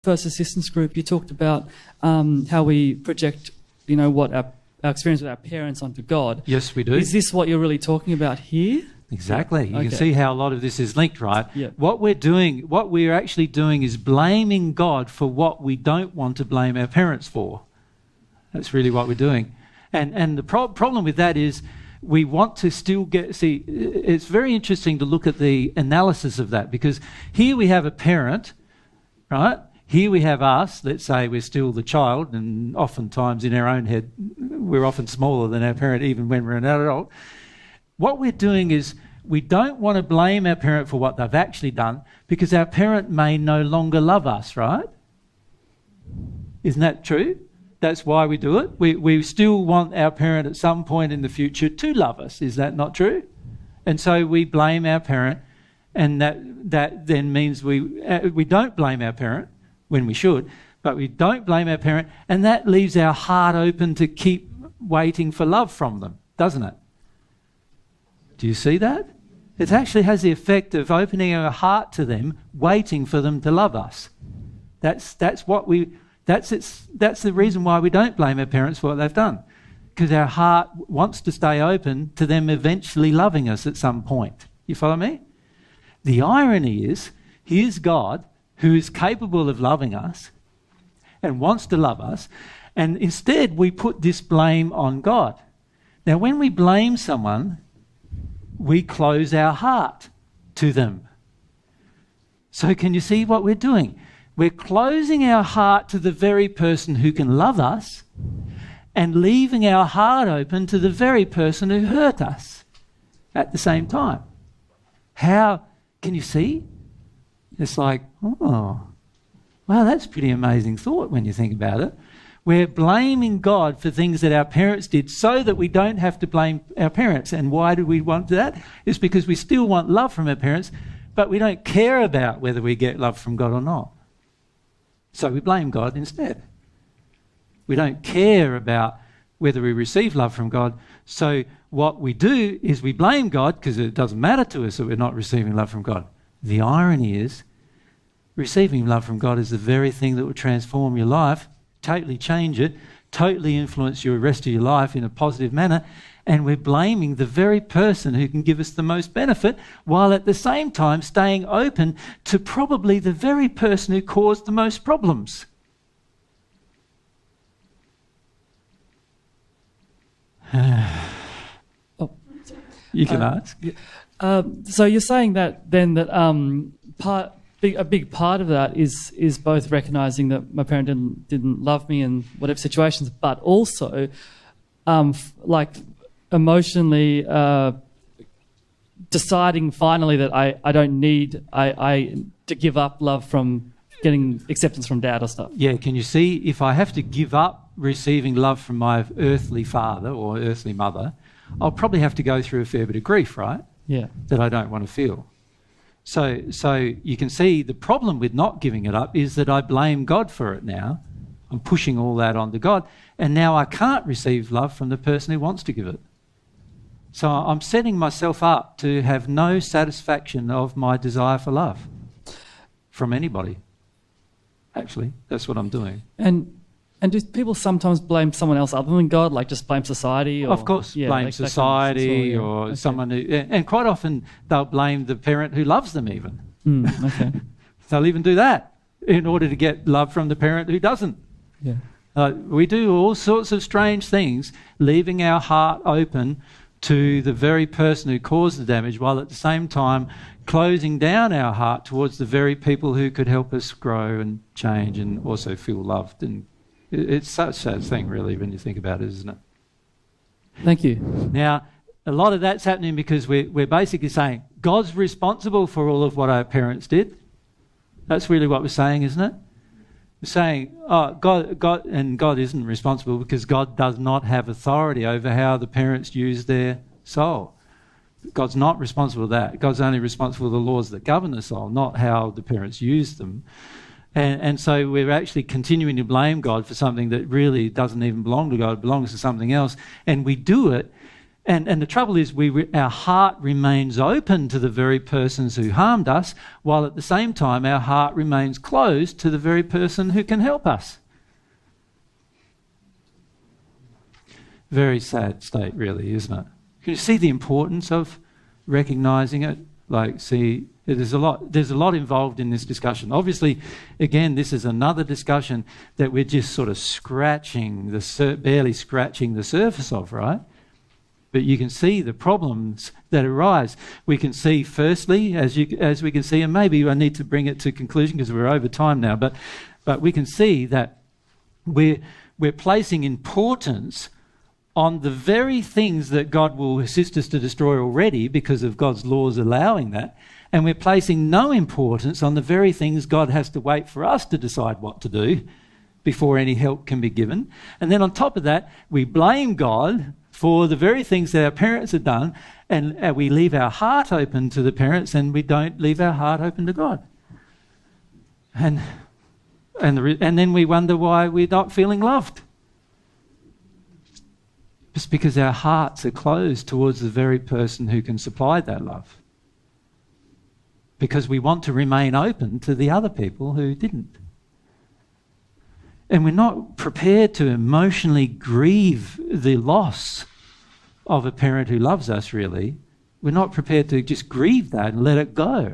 First Assistance Group, you talked about how we project, what our experience with our parents onto God. Yes, we do. Is this what you're really talking about here? Exactly. You Okay. can see how a lot of this is linked, right? Yeah. What we're actually doing is blaming God for what we don't want to blame our parents for. That's really what we're doing. And the problem with that is we want to still it's very interesting to look at the analysis of that, because here we have a parent, right? Here we have us. Let's say we're still the child, and oftentimes in our own head, we're often smaller than our parent, even when we're an adult. What we're doing is we don't want to blame our parent for what they've actually done, because our parent may no longer love us, right? Isn't that true? That's why we do it. We still want our parent at some point in the future to love us. Is that not true? And so we blame our parent, and that then means we don't blame our parent when we should, but we don't blame our parent, and that leaves our heart open to keep waiting for love from them, doesn't it? Do you see that? It actually has the effect of opening our heart to them, waiting for them to love us. That's the reason why we don't blame our parents for what they've done, because our heart wants to stay open to them eventually loving us at some point. You follow me? The irony is, here's God, who is capable of loving us and wants to love us, and instead we put this blame on God. Now, when we blame someone, we close our heart to them. So can you see what we're doing? We're closing our heart to the very person who can love us and leaving our heart open to the very person who hurt us at the same time. How can you see? It's like, oh, wow, that's a pretty amazing thought when you think about it. We're blaming God for things that our parents did so that we don't have to blame our parents. And why do we want that? It's because we still want love from our parents, but we don't care about whether we get love from God or not. So we blame God instead. We don't care about whether we receive love from God. So what we do is we blame God because it doesn't matter to us that we're not receiving love from God. The irony is, receiving love from God is the very thing that will transform your life, totally change it, totally influence your rest of your life in a positive manner, and we're blaming the very person who can give us the most benefit, while at the same time staying open to probably the very person who caused the most problems. You can ask. So you're saying that then that a big part of that is both recognising that my parent didn't love me in whatever situations, but also emotionally deciding finally that I don't need to give up love from getting acceptance from dad or stuff. Yeah, can you see, if I have to give up receiving love from my earthly father or earthly mother, I'll probably have to go through a fair bit of grief, right? Yeah. That I don't want to feel. So you can see the problem with not giving it up is that I blame God for it now. I'm pushing all that onto God, and now I can't receive love from the person who wants to give it. So I'm setting myself up to have no satisfaction of my desire for love from anybody. Actually, that's what I'm doing. And do people sometimes blame someone else other than God, like just blame society? Or, of course, blame society or someone who... And quite often they'll blame the parent who loves them even. Okay. They'll even do that in order to get love from the parent who doesn't. Yeah. We do all sorts of strange things, leaving our heart open to the very person who caused the damage, while at the same time closing down our heart towards the very people who could help us grow and change and also feel loved. And it's such a thing, really, when you think about it, isn't it? Thank you. Now, a lot of that's happening because we're basically saying God's responsible for all of what our parents did. That's really what we're saying, isn't it? We're saying, God isn't responsible because God does not have authority over how the parents use their soul. God's not responsible for that. God's only responsible for the laws that govern the soul, not how the parents use them. And so we're actually continuing to blame God for something that really doesn't even belong to God, it belongs to something else. And we do it And the trouble is our heart remains open to the very persons who harmed us, while at the same time our heart remains closed to the very person who can help us. Very sad state, really, isn't it? Can you see the importance of recognising it? There's a lot involved in this discussion. Obviously, again, this is another discussion that we're just sort of barely scratching the surface of, right? But you can see the problems that arise. We can see, firstly, as we can see, and maybe I need to bring it to conclusion because we're over time now, but we can see that we're placing importance on the very things that God will assist us to destroy already because of God's laws allowing that, and we're placing no importance on the very things God has to wait for us to decide what to do before any help can be given. And then on top of that, we blame God for the very things that our parents have done, and we leave our heart open to the parents and we don't leave our heart open to God. And then we wonder why we're not feeling loved. It's because our hearts are closed towards the very person who can supply that love. Because we want to remain open to the other people who didn't. And we're not prepared to emotionally grieve the loss of a parent who loves us, really. We're not prepared to just grieve that and let it go.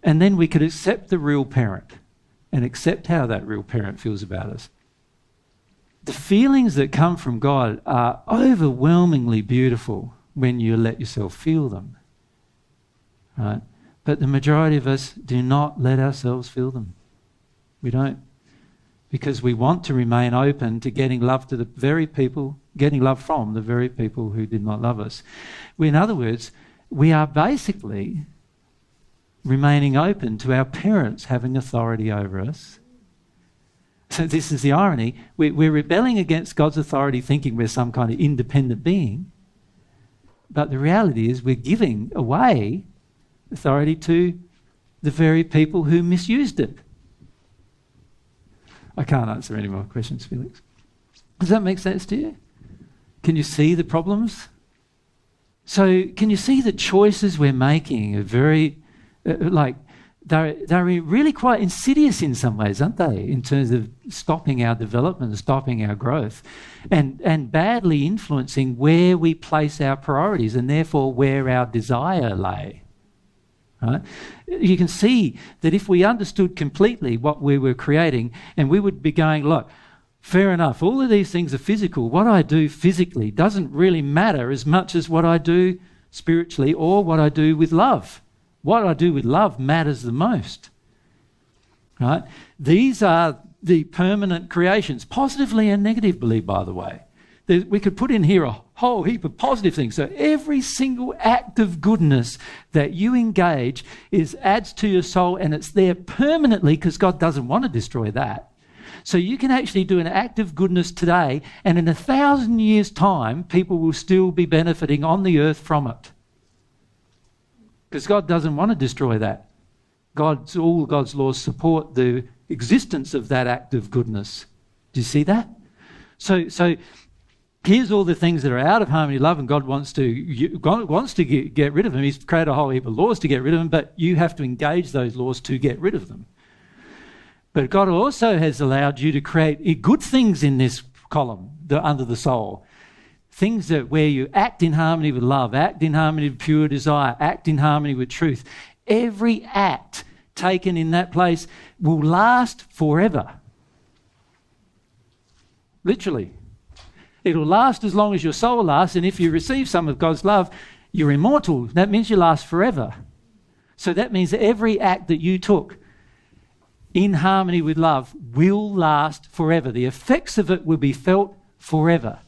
And then we could accept the real parent and accept how that real parent feels about us. The feelings that come from God are overwhelmingly beautiful when you let yourself feel them. Right? But the majority of us do not let ourselves feel them. We don't. Because we want to remain open to getting love to the very people, getting love from the very people who did not love us. In other words, we are basically remaining open to our parents having authority over us. So this is the irony. We're rebelling against God's authority, thinking we're some kind of independent being. But the reality is we're giving away authority to the very people who misused it. I can't answer any more questions, Felix. Does that make sense to you? Can you see the problems? So can you see the choices we're making are very, they're really quite insidious in some ways, aren't they? In terms of stopping our development and stopping our growth and badly influencing where we place our priorities and therefore where our desire lay. Right? You can see that if we understood completely what we were creating, and we would be going, look, fair enough, all of these things are physical. What I do physically doesn't really matter as much as what I do spiritually or what I do with love. What I do with love matters the most. Right? These are the permanent creations, positively and negatively, by the way. We could put in here a whole heap of positive things. So every single act of goodness that you engage adds to your soul, and it's there permanently because God doesn't want to destroy that. So you can actually do an act of goodness today, and in 1,000 years' time, people will still be benefiting on the earth from it. Because God doesn't want to destroy that. All God's laws support the existence of that act of goodness. Do you see that? So here's all the things that are out of harmony, love, and God wants to get rid of them. He's created a whole heap of laws to get rid of them, but you have to engage those laws to get rid of them. But God also has allowed you to create good things in this column, under the soul. Things where you act in harmony with love, act in harmony with pure desire, act in harmony with truth. Every act taken in that place will last forever. Literally. It'll last as long as your soul lasts, and if you receive some of God's love, you're immortal. That means you last forever. So that means that every act that you took in harmony with love will last forever. The effects of it will be felt forever.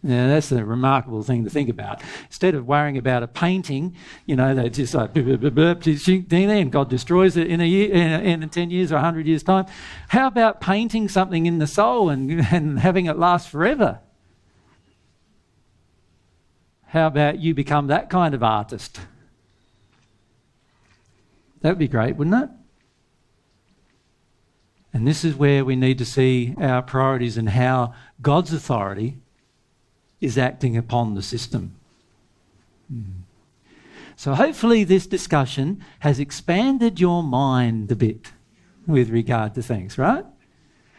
Now, that's a remarkable thing to think about. Instead of worrying about a painting, they just like, and God destroys it in a year, in 10 years or 100 years' time. How about painting something in the soul and having it last forever? How about you become that kind of artist? That would be great, wouldn't it? And this is where we need to see our priorities and how God's authority is acting upon the system. So hopefully this discussion has expanded your mind a bit with regard to things, right?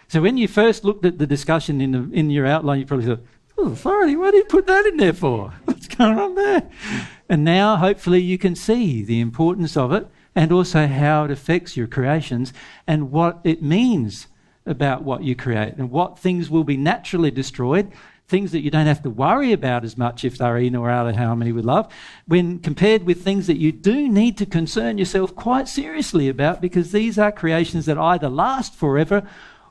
So when you first looked at the discussion in your outline, you probably thought, oh, authority, why did you put that in there for? What's going on there? And now hopefully you can see the importance of it and also how it affects your creations and what it means about what you create and what things will be naturally destroyed, things that you don't have to worry about as much if they're in or out of harmony with love, when compared with things that you do need to concern yourself quite seriously about, because these are creations that either last forever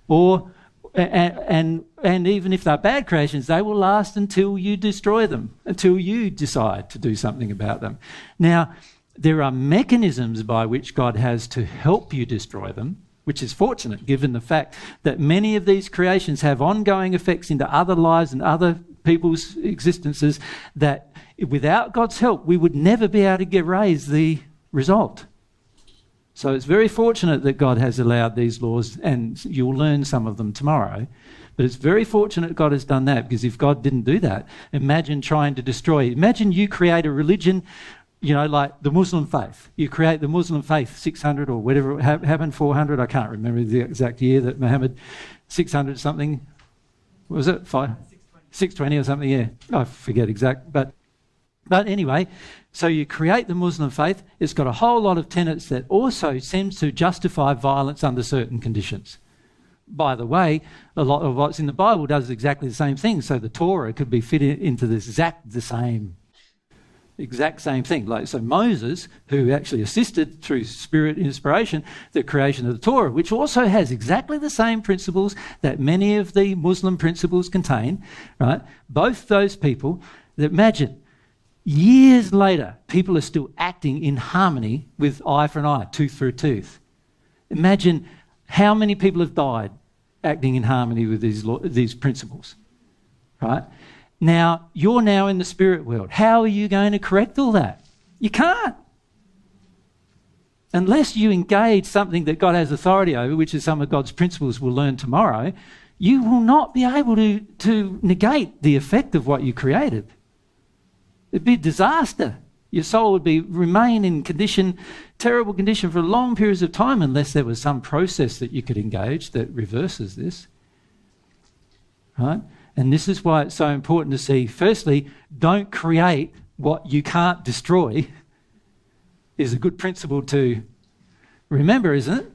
or, and even if they're bad creations, they will last until you destroy them, until you decide to do something about them. Now, there are mechanisms by which God has to help you destroy them, which is fortunate given the fact that many of these creations have ongoing effects into other lives and other people's existences that without God's help we would never be able to raise the result. So it's very fortunate that God has allowed these laws, and you'll learn some of them tomorrow. But it's very fortunate God has done that, because if God didn't do that, imagine trying to destroy. Imagine you create a religion, you know, like the Muslim faith. You create the Muslim faith, 600 or whatever happened, 400. I can't remember the exact year that Muhammad, 600 something, what was it? 620 or something, yeah. I forget exact. But anyway, so you create the Muslim faith. It's got a whole lot of tenets that also seems to justify violence under certain conditions. By the way, a lot of what's in the Bible does exactly the same thing. So the Torah could be fitted into this exact same thing. Like, so Moses, who actually assisted through spirit inspiration the creation of the Torah, which also has exactly the same principles that many of the Muslim principles contain, right? Both those people, imagine, years later, people are still acting in harmony with eye for an eye, tooth for a tooth. Imagine how many people have died acting in harmony with these principles, right? Now, you're now in the spirit world. How are you going to correct all that? You can't. Unless you engage something that God has authority over, which is some of God's principles we'll learn tomorrow, you will not be able to negate the effect of what you created. It'd be a disaster. Your soul would remain in terrible condition for long periods of time unless there was some process that you could engage that reverses this. Right? And this is why it's so important to see, firstly, don't create what you can't destroy is a good principle to remember, isn't it?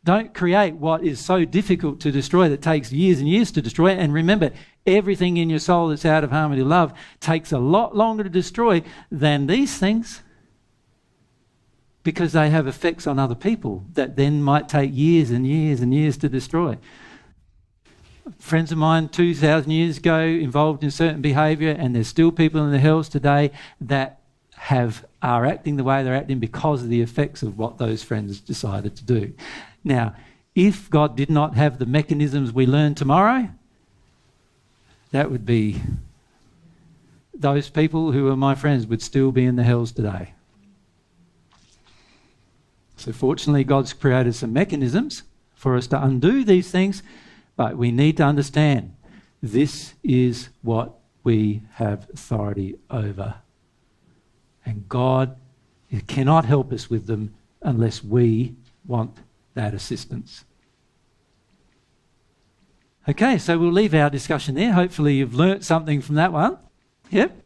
Don't create what is so difficult to destroy that takes years and years to destroy. And remember, everything in your soul that's out of harmony with love takes a lot longer to destroy than these things, because they have effects on other people that then might take years and years and years to destroy. Friends of mine 2,000 years ago involved in certain behaviour, and there's still people in the hells today that are acting the way they're acting because of the effects of what those friends decided to do. Now, if God did not have the mechanisms we learn tomorrow, that would be those people who are my friends would still be in the hells today. So fortunately, God's created some mechanisms for us to undo these things, but we need to understand this is what we have authority over. And God cannot help us with them unless we want that assistance. Okay, so we'll leave our discussion there. Hopefully you've learnt something from that one. Yep.